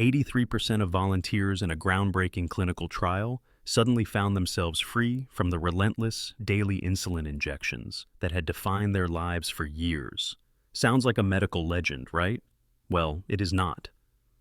83% of volunteers in a groundbreaking clinical trial suddenly found themselves free from the relentless daily insulin injections that had defined their lives for years. Sounds like a medical legend, right? Well, it is not.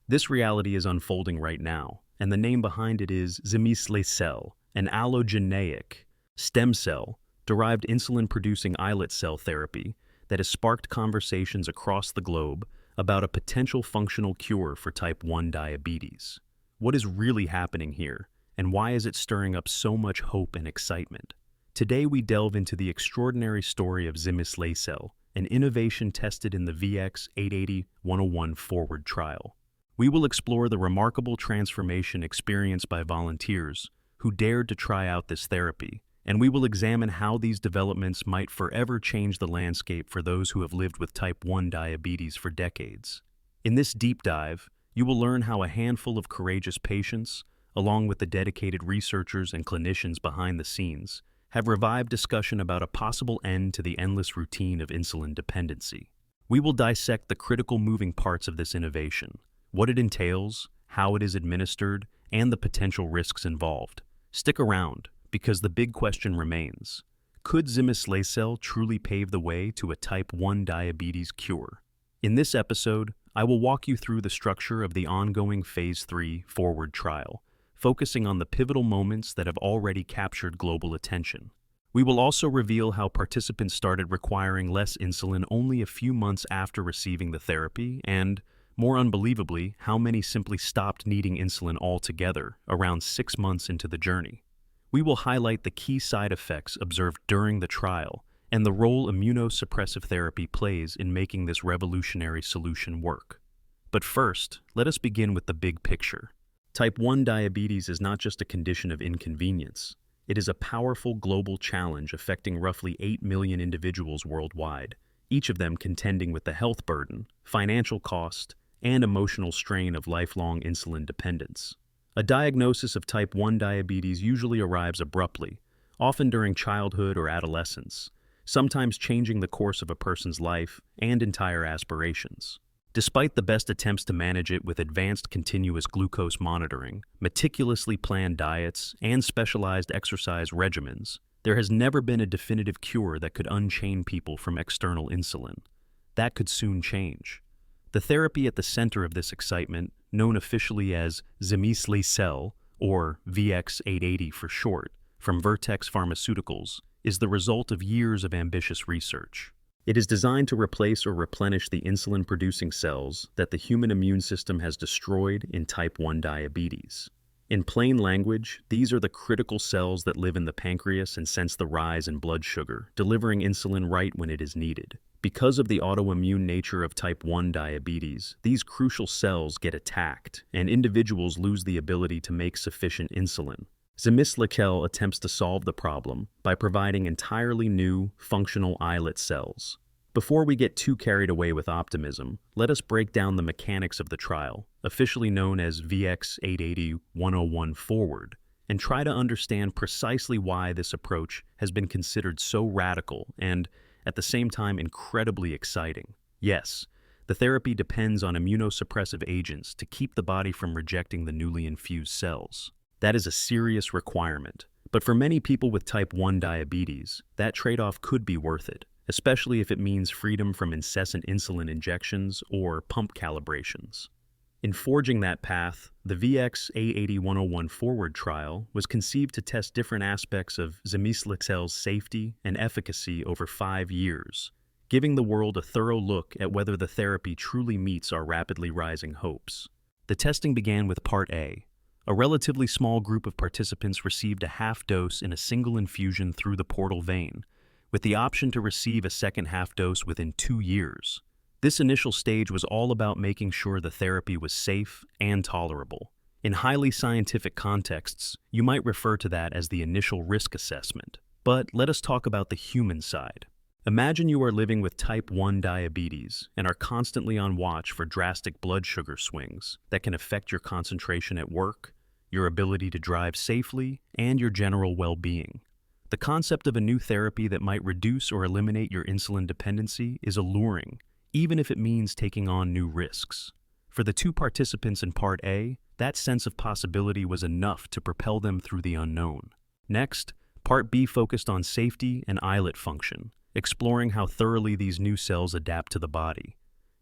This reality is unfolding right now, and the name behind it is Zimislecel, an allogeneic stem cell-derived insulin-producing islet cell therapy that has sparked conversations across the globe about a potential functional cure for type 1 diabetes. What is really happening here, and why is it stirring up so much hope and excitement? Today we delve into the extraordinary story of Zimislecel, an innovation tested in the VX-880-101 forward trial. We will explore the remarkable transformation experienced by volunteers who dared to try out this therapy, and we will examine how these developments might forever change the landscape for those who have lived with type 1 diabetes for decades. In this deep dive, you will learn how a handful of courageous patients, along with the dedicated researchers and clinicians behind the scenes, have revived discussion about a possible end to the endless routine of insulin dependency. We will dissect the critical moving parts of this innovation, what it entails, how it is administered, and the potential risks involved. Stick around, because the big question remains: could Zimislecel truly pave the way to a type 1 diabetes cure? In this episode, I will walk you through the structure of the ongoing Phase 3 forward trial, focusing on the pivotal moments that have already captured global attention. We will also reveal how participants started requiring less insulin only a few months after receiving the therapy, and, more unbelievably, how many simply stopped needing insulin altogether around 6 months into the journey. We will highlight the key side effects observed during the trial and the role immunosuppressive therapy plays in making this revolutionary solution work. But first, let us begin with the big picture. Type 1 diabetes is not just a condition of inconvenience. It is a powerful global challenge affecting roughly 8 million individuals worldwide, each of them contending with the health burden, financial cost, and emotional strain of lifelong insulin dependence. A diagnosis of type 1 diabetes usually arrives abruptly, often during childhood or adolescence, sometimes changing the course of a person's life and entire aspirations. Despite the best attempts to manage it with advanced continuous glucose monitoring, meticulously planned diets, and specialized exercise regimens, there has never been a definitive cure that could unchain people from external insulin. That could soon change. The therapy at the center of this excitement, known officially as Zimislecel, or VX-880 for short, from Vertex Pharmaceuticals, is the result of years of ambitious research. It is designed to replace or replenish the insulin-producing cells that the human immune system has destroyed in type 1 diabetes. In plain language, these are the critical cells that live in the pancreas and sense the rise in blood sugar, delivering insulin right when it is needed. Because of the autoimmune nature of type 1 diabetes, these crucial cells get attacked, and individuals lose the ability to make sufficient insulin. Zimislecel attempts to solve the problem by providing entirely new, functional islet cells. Before we get too carried away with optimism, let us break down the mechanics of the trial, officially known as VX-880-101 Forward, and try to understand precisely why this approach has been considered so radical and, at the same time, incredibly exciting. Yes, the therapy depends on immunosuppressive agents to keep the body from rejecting the newly infused cells. That is a serious requirement, but for many people with type 1 diabetes, that trade-off could be worth it, especially if it means freedom from incessant insulin injections or pump calibrations. In forging that path, the VX-880-101 Forward trial was conceived to test different aspects of Zimislecel's safety and efficacy over 5 years, giving the world a thorough look at whether the therapy truly meets our rapidly rising hopes. The testing began with Part A. A relatively small group of participants received a half dose in a single infusion through the portal vein, with the option to receive a second half dose within 2 years. This initial stage was all about making sure the therapy was safe and tolerable. In highly scientific contexts, you might refer to that as the initial risk assessment. But let us talk about the human side. Imagine you are living with type 1 diabetes and are constantly on watch for drastic blood sugar swings that can affect your concentration at work, your ability to drive safely, and your general well-being. The concept of a new therapy that might reduce or eliminate your insulin dependency is alluring, even if it means taking on new risks. For the two participants in Part A, that sense of possibility was enough to propel them through the unknown. Next, Part B focused on safety and islet function, exploring how thoroughly these new cells adapt to the body.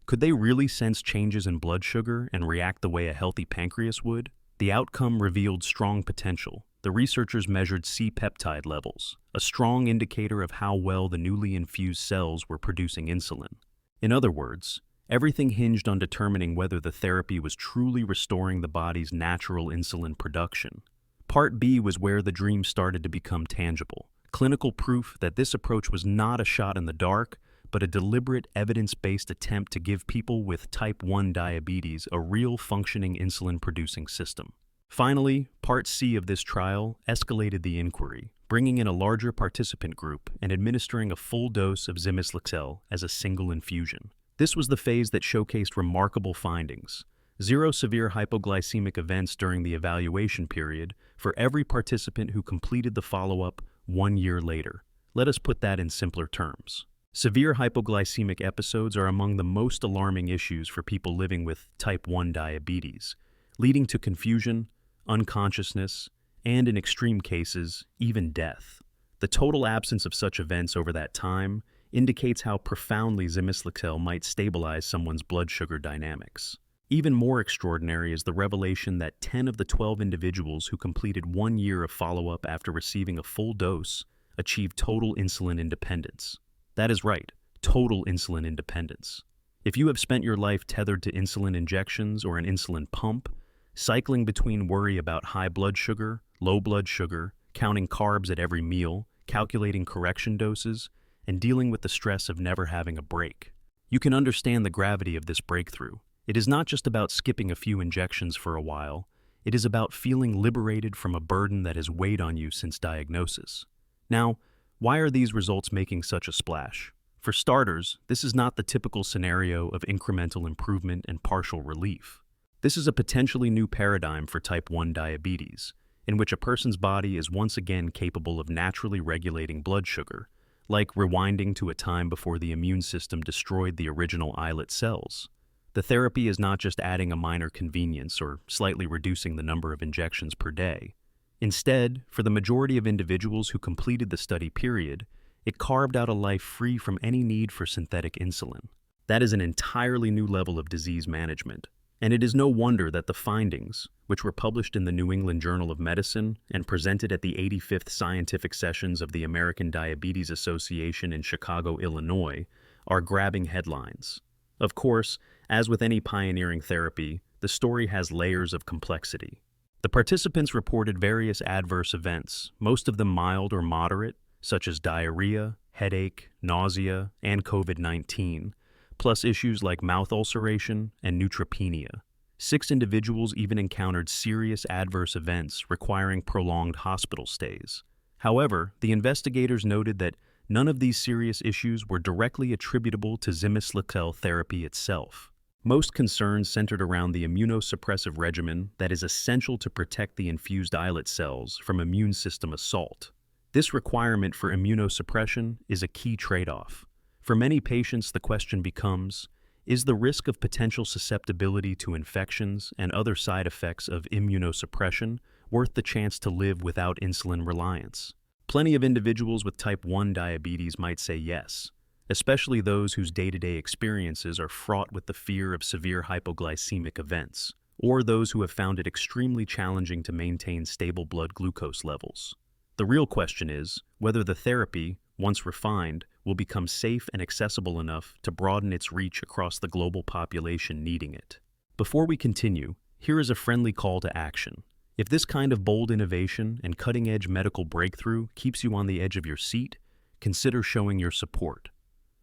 Could they really sense changes in blood sugar and react the way a healthy pancreas would? The outcome revealed strong potential. The researchers measured C-peptide levels, a strong indicator of how well the newly infused cells were producing insulin. In other words, everything hinged on determining whether the therapy was truly restoring the body's natural insulin production. Part B was where the dream started to become tangible. Clinical proof that this approach was not a shot in the dark, but a deliberate, evidence-based attempt to give people with type 1 diabetes a real functioning insulin-producing system. Finally, Part C of this trial escalated the inquiry, bringing in a larger participant group and administering a full dose of Zimislecel as a single infusion. This was the phase that showcased remarkable findings. 0 severe hypoglycemic events during the evaluation period for every participant who completed the follow-up 1 year later. Let us put that in simpler terms. Severe hypoglycemic episodes are among the most alarming issues for people living with type 1 diabetes, leading to confusion, unconsciousness, and in extreme cases, even death. The total absence of such events over that time indicates how profoundly Zimislecel might stabilize someone's blood sugar dynamics. Even more extraordinary is the revelation that 10 of the 12 individuals who completed 1 year of follow-up after receiving a full dose achieved total insulin independence. That is right, total insulin independence. If you have spent your life tethered to insulin injections or an insulin pump, cycling between worry about high blood sugar, low blood sugar, counting carbs at every meal, calculating correction doses, and dealing with the stress of never having a break, you can understand the gravity of this breakthrough. It is not just about skipping a few injections for a while, it is about feeling liberated from a burden that has weighed on you since diagnosis. Now, why are these results making such a splash? For starters, this is not the typical scenario of incremental improvement and partial relief. This is a potentially new paradigm for type 1 diabetes, in which a person's body is once again capable of naturally regulating blood sugar, like rewinding to a time before the immune system destroyed the original islet cells. The therapy is not just adding a minor convenience or slightly reducing the number of injections per day. Instead, for the majority of individuals who completed the study period, it carved out a life free from any need for synthetic insulin. That is an entirely new level of disease management. And it is no wonder that the findings, which were published in the New England Journal of Medicine and presented at the 85th Scientific Sessions of the American Diabetes Association in Chicago, Illinois, are grabbing headlines. Of course, as with any pioneering therapy, the story has layers of complexity. The participants reported various adverse events, most of them mild or moderate, such as diarrhea, headache, nausea, and COVID-19, plus issues like mouth ulceration and neutropenia. 6 individuals even encountered serious adverse events requiring prolonged hospital stays. However, the investigators noted that none of these serious issues were directly attributable to Zimislecel therapy itself. Most concerns centered around the immunosuppressive regimen that is essential to protect the infused islet cells from immune system assault. This requirement for immunosuppression is a key trade-off. For many patients, the question becomes, is the risk of potential susceptibility to infections and other side effects of immunosuppression worth the chance to live without insulin reliance? Plenty of individuals with type 1 diabetes might say yes, especially those whose day-to-day experiences are fraught with the fear of severe hypoglycemic events, or those who have found it extremely challenging to maintain stable blood glucose levels. The real question is whether the therapy, once refined, will become safe and accessible enough to broaden its reach across the global population needing it. Before we continue, here is a friendly call to action. If this kind of bold innovation and cutting-edge medical breakthrough keeps you on the edge of your seat, consider showing your support.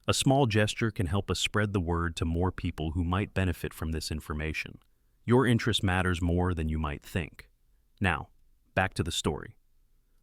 A small gesture can help us spread the word to more people who might benefit from this information. Your interest matters more than you might think. Now, back to the story.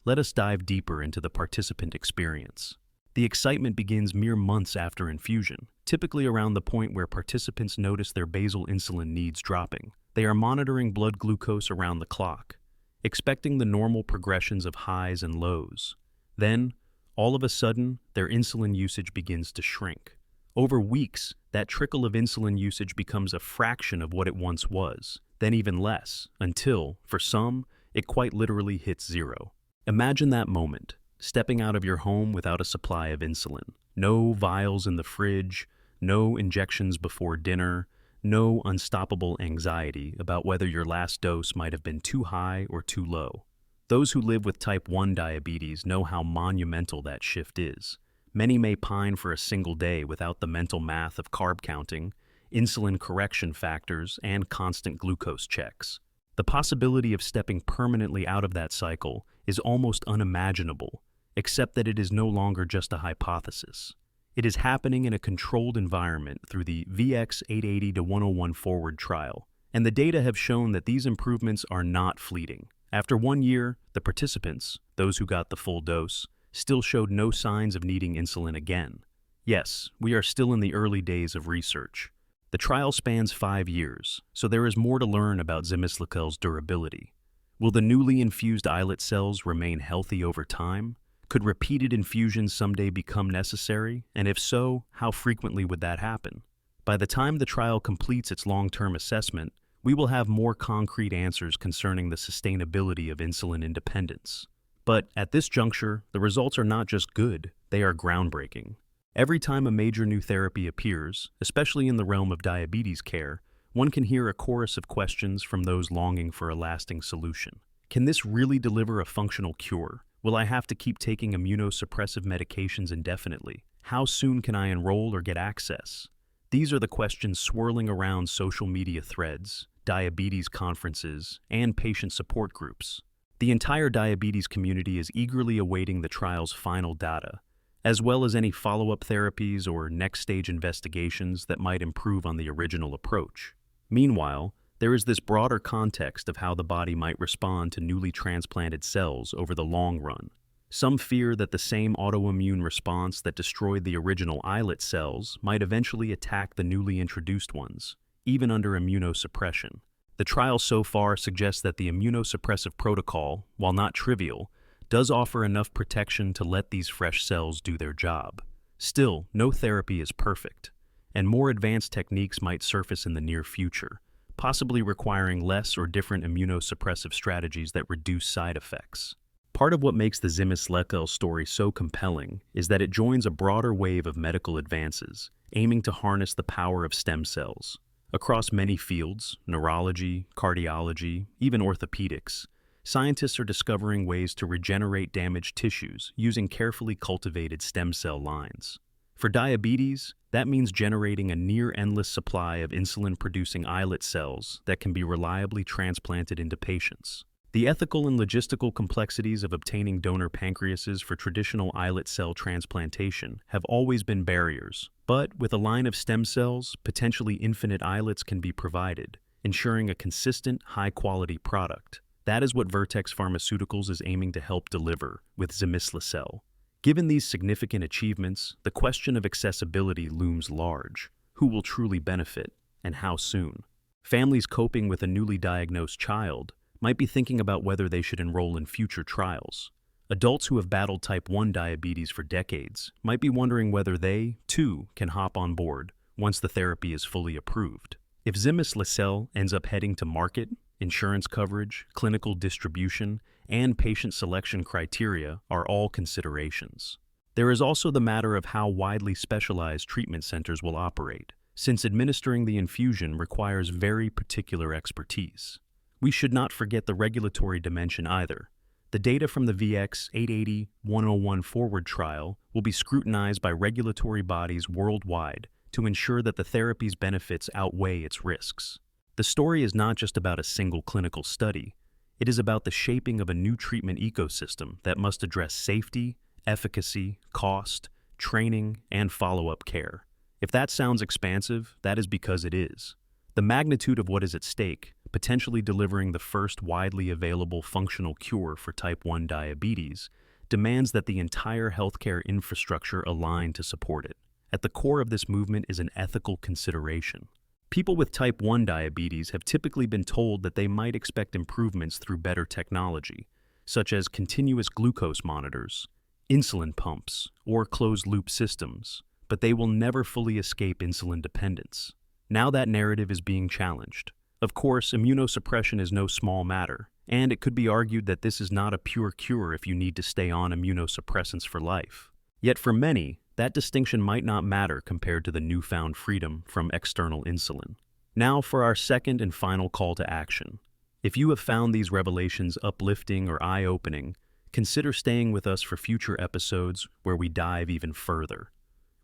Let us dive deeper into the participant experience. The excitement begins mere months after infusion, typically around the point where participants notice their basal insulin needs dropping. They are monitoring blood glucose around the clock, expecting the normal progressions of highs and lows. Then, all of a sudden, their insulin usage begins to shrink, Over weeks, that trickle of insulin usage becomes a fraction of what it once was, then even less, until, for some, it quite literally hits zero. Imagine that moment, stepping out of your home without a supply of insulin. No vials in the fridge, no injections before dinner, no unstoppable anxiety about whether your last dose might have been too high or too low. Those who live with type 1 diabetes know how monumental that shift is. Many may pine for a single day without the mental math of carb counting, insulin correction factors, and constant glucose checks. The possibility of stepping permanently out of that cycle is almost unimaginable, except that it is no longer just a hypothesis. It is happening in a controlled environment through the VX-880-101 Forward trial, and the data have shown that these improvements are not fleeting. After 1 year, the participants, those who got the full dose, still showed no signs of needing insulin again. Yes, we are still in the early days of research. The trial spans 5 years, so there is more to learn about Zimislecel's durability. Will the newly infused islet cells remain healthy over time? Could repeated infusions someday become necessary? And if so, how frequently would that happen? By the time the trial completes its long-term assessment, we will have more concrete answers concerning the sustainability of insulin independence. But at this juncture, the results are not just good, they are groundbreaking. Every time a major new therapy appears, especially in the realm of diabetes care, one can hear a chorus of questions from those longing for a lasting solution. Can this really deliver a functional cure? Will I have to keep taking immunosuppressive medications indefinitely? How soon can I enroll or get access? These are the questions swirling around social media threads, diabetes conferences, and patient support groups. The entire diabetes community is eagerly awaiting the trial's final data, as well as any follow-up therapies or next-stage investigations that might improve on the original approach. Meanwhile, there is this broader context of how the body might respond to newly transplanted cells over the long run. Some fear that the same autoimmune response that destroyed the original islet cells might eventually attack the newly introduced ones, even under immunosuppression. The trial so far suggests that the immunosuppressive protocol, while not trivial, does offer enough protection to let these fresh cells do their job. Still, no therapy is perfect, and more advanced techniques might surface in the near future, possibly requiring less or different immunosuppressive strategies that reduce side effects. Part of what makes the Zimislecel story so compelling is that it joins a broader wave of medical advances, aiming to harness the power of stem cells. Across many fields, neurology, cardiology, even orthopedics, scientists are discovering ways to regenerate damaged tissues using carefully cultivated stem cell lines. For diabetes, that means generating a near-endless supply of insulin-producing islet cells that can be reliably transplanted into patients. The ethical and logistical complexities of obtaining donor pancreases for traditional islet cell transplantation have always been barriers, but with a line of stem cells, potentially infinite islets can be provided, ensuring a consistent, high-quality product. That is what Vertex Pharmaceuticals is aiming to help deliver with Zimislecel. Given these significant achievements, the question of accessibility looms large. Who will truly benefit, and how soon? Families coping with a newly diagnosed child might be thinking about whether they should enroll in future trials. Adults who have battled type 1 diabetes for decades might be wondering whether they, too, can hop on board once the therapy is fully approved. If Zimislecel ends up heading to market, insurance coverage, clinical distribution, and patient selection criteria are all considerations. There is also the matter of how widely specialized treatment centers will operate, since administering the infusion requires very particular expertise. We should not forget the regulatory dimension either. The data from the VX-880-101 Forward trial will be scrutinized by regulatory bodies worldwide to ensure that the therapy's benefits outweigh its risks. The story is not just about a single clinical study. It is about the shaping of a new treatment ecosystem that must address safety, efficacy, cost, training, and follow-up care. If that sounds expansive, that is because it is. The magnitude of what is at stake, potentially delivering the first widely available functional cure for type 1 diabetes, demands that the entire healthcare infrastructure align to support it. At the core of this movement is an ethical consideration. People with type 1 diabetes have typically been told that they might expect improvements through better technology, such as continuous glucose monitors, insulin pumps, or closed-loop systems. but they will never fully escape insulin dependence. Now that narrative is being challenged. Of course, immunosuppression is no small matter, and it could be argued that this is not a pure cure if you need to stay on immunosuppressants for life. Yet for many, that distinction might not matter compared to the newfound freedom from external insulin. Now for our second and final call to action. If you have found these revelations uplifting or eye-opening, consider staying with us for future episodes where we dive even further.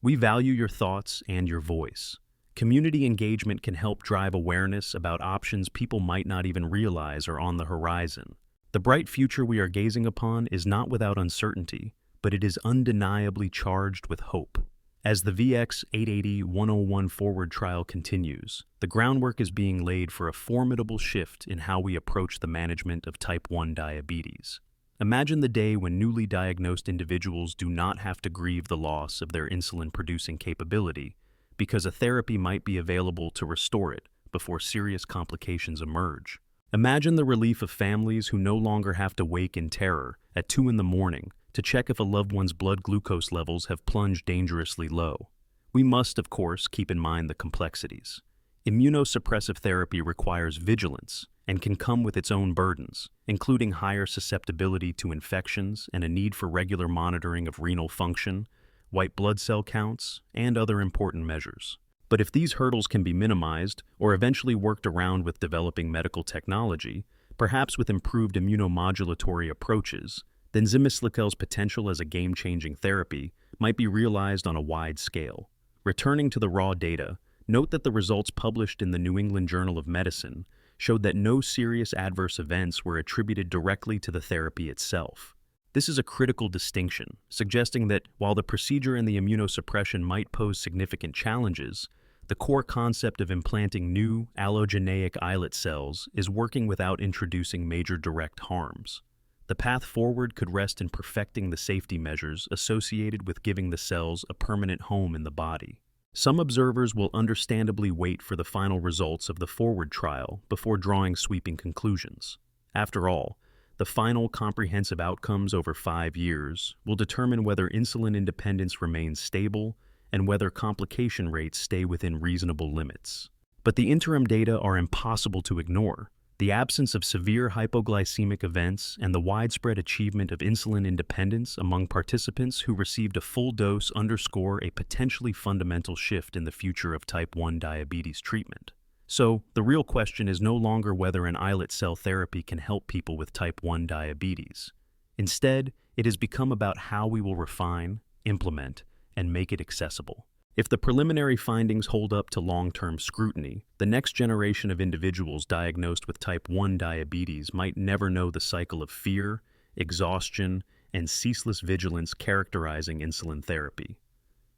We value your thoughts and your voice. Community engagement can help drive awareness about options people might not even realize are on the horizon. The bright future we are gazing upon is not without uncertainty, but it is undeniably charged with hope. As the VX-880-101 forward trial continues, the groundwork is being laid for a formidable shift in how we approach the management of type 1 diabetes. Imagine the day when newly diagnosed individuals do not have to grieve the loss of their insulin-producing capability because a therapy might be available to restore it before serious complications emerge. Imagine the relief of families who no longer have to wake in terror at 2 a.m. to check if a loved one's blood glucose levels have plunged dangerously low. We must, of course, keep in mind the complexities. Immunosuppressive therapy requires vigilance and can come with its own burdens, including higher susceptibility to infections and a need for regular monitoring of renal function, white blood cell counts, and other important measures. But if these hurdles can be minimized or eventually worked around with developing medical technology, perhaps with improved immunomodulatory approaches, then Zimislecel's potential as a game-changing therapy might be realized on a wide scale. Returning to the raw data, note that the results published in the New England Journal of Medicine showed that no serious adverse events were attributed directly to the therapy itself. This is a critical distinction, suggesting that while the procedure and the immunosuppression might pose significant challenges, the core concept of implanting new allogeneic islet cells is working without introducing major direct harms. The path forward could rest in perfecting the safety measures associated with giving the cells a permanent home in the body. Some observers will understandably wait for the final results of the forward trial before drawing sweeping conclusions. After all, the final comprehensive outcomes over 5 years will determine whether insulin independence remains stable and whether complication rates stay within reasonable limits. But the interim data are impossible to ignore. The absence of severe hypoglycemic events and the widespread achievement of insulin independence among participants who received a full dose underscore a potentially fundamental shift in the future of type 1 diabetes treatment. So, the real question is no longer whether an islet cell therapy can help people with type 1 diabetes. Instead, it has become about how we will refine, implement, and make it accessible. If the preliminary findings hold up to long-term scrutiny, the next generation of individuals diagnosed with type 1 diabetes might never know the cycle of fear, exhaustion, and ceaseless vigilance characterizing insulin therapy.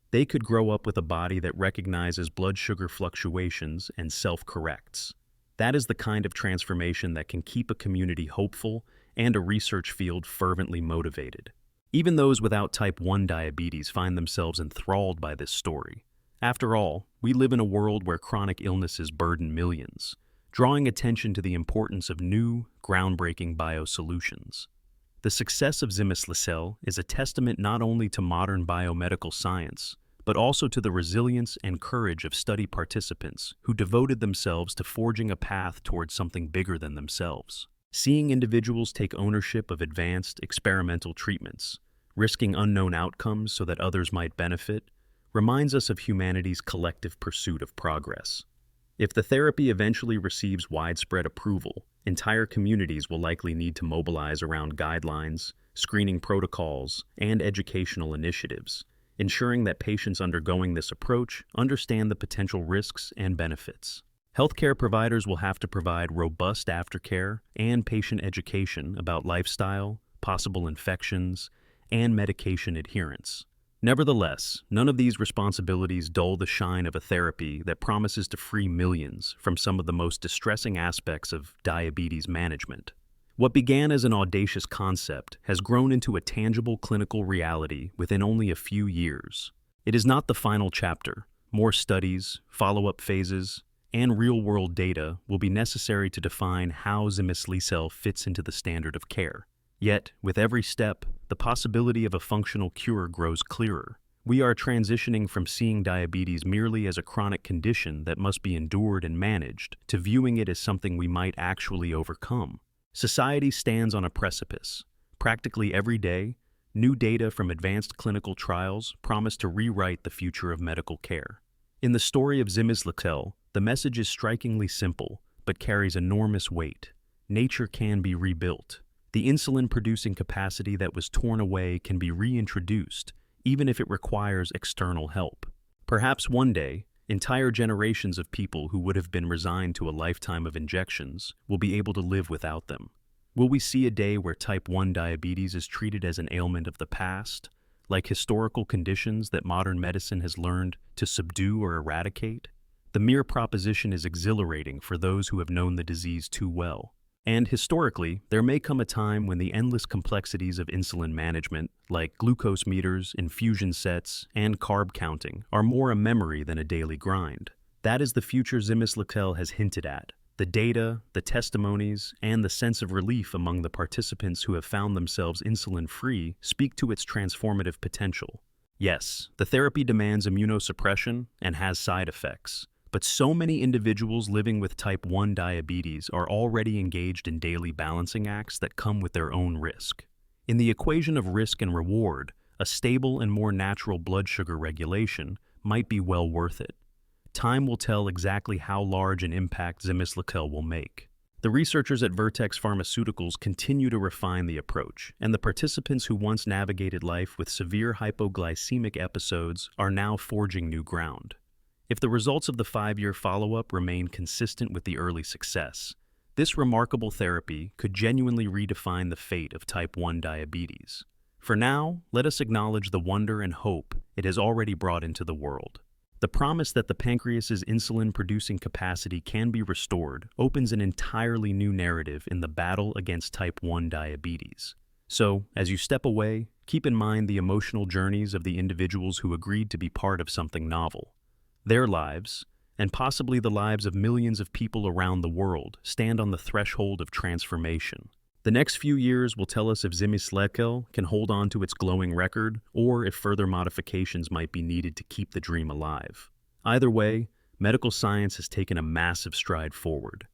They could grow up with a body that recognizes blood sugar fluctuations and self-corrects. That is the kind of transformation that can keep a community hopeful and a research field fervently motivated. Even those without type 1 diabetes find themselves enthralled by this story. After all, we live in a world where chronic illnesses burden millions, drawing attention to the importance of new, groundbreaking biosolutions. The success of Zimislecel is a testament not only to modern biomedical science, but also to the resilience and courage of study participants who devoted themselves to forging a path towards something bigger than themselves. Seeing individuals take ownership of advanced, experimental treatments, risking unknown outcomes so that others might benefit, reminds us of humanity's collective pursuit of progress. If the therapy eventually receives widespread approval, entire communities will likely need to mobilize around guidelines, screening protocols, and educational initiatives, ensuring that patients undergoing this approach understand the potential risks and benefits. Healthcare providers will have to provide robust aftercare and patient education about lifestyle, possible infections, and medication adherence. Nevertheless, none of these responsibilities dull the shine of a therapy that promises to free millions from some of the most distressing aspects of diabetes management. What began as an audacious concept has grown into a tangible clinical reality within only a few years. It is not the final chapter. More studies, follow-up phases, and real-world data will be necessary to define how Zimislecel fits into the standard of care. Yet, with every step, the possibility of a functional cure grows clearer. We are transitioning from seeing diabetes merely as a chronic condition that must be endured and managed to viewing it as something we might actually overcome. Society stands on a precipice. Practically every day, new data from advanced clinical trials promise to rewrite the future of medical care. In the story of Zimislecel, the message is strikingly simple, but carries enormous weight. Nature can be rebuilt. The insulin-producing capacity that was torn away can be reintroduced, even if it requires external help. Perhaps one day, entire generations of people who would have been resigned to a lifetime of injections will be able to live without them. Will we see a day where type 1 diabetes is treated as an ailment of the past, like historical conditions that modern medicine has learned to subdue or eradicate? The mere proposition is exhilarating for those who have known the disease too well. And historically, there may come a time when the endless complexities of insulin management, like glucose meters, infusion sets, and carb counting, are more a memory than a daily grind. That is the future Zimislecel has hinted at. The data, the testimonies, and the sense of relief among the participants who have found themselves insulin-free speak to its transformative potential. Yes, the therapy demands immunosuppression and has side effects. But so many individuals living with type 1 diabetes are already engaged in daily balancing acts that come with their own risk. In the equation of risk and reward, a stable and more natural blood sugar regulation might be well worth it. Time will tell exactly how large an impact Zimislecel will make. The researchers at Vertex Pharmaceuticals continue to refine the approach, and the participants who once navigated life with severe hypoglycemic episodes are now forging new ground. If the results of the 5-year follow-up remain consistent with the early success, this remarkable therapy could genuinely redefine the fate of type 1 diabetes. For now, let us acknowledge the wonder and hope it has already brought into the world. The promise that the pancreas's insulin-producing capacity can be restored opens an entirely new narrative in the battle against type 1 diabetes. So, as you step away, keep in mind the emotional journeys of the individuals who agreed to be part of something novel. Their lives, and possibly the lives of millions of people around the world, stand on the threshold of transformation. The next few years will tell us if Zimislecel can hold on to its glowing record, or if further modifications might be needed to keep the dream alive. Either way, medical science has taken a massive stride forward.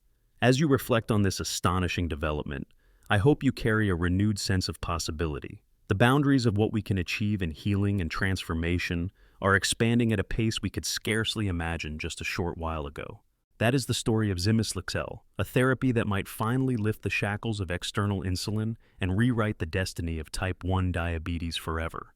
As you reflect on this astonishing development, I hope you carry a renewed sense of possibility. The boundaries of what we can achieve in healing and transformation are expanding at a pace we could scarcely imagine just a short while ago. That is the story of Zimislecel, a therapy that might finally lift the shackles of external insulin and rewrite the destiny of type 1 diabetes forever.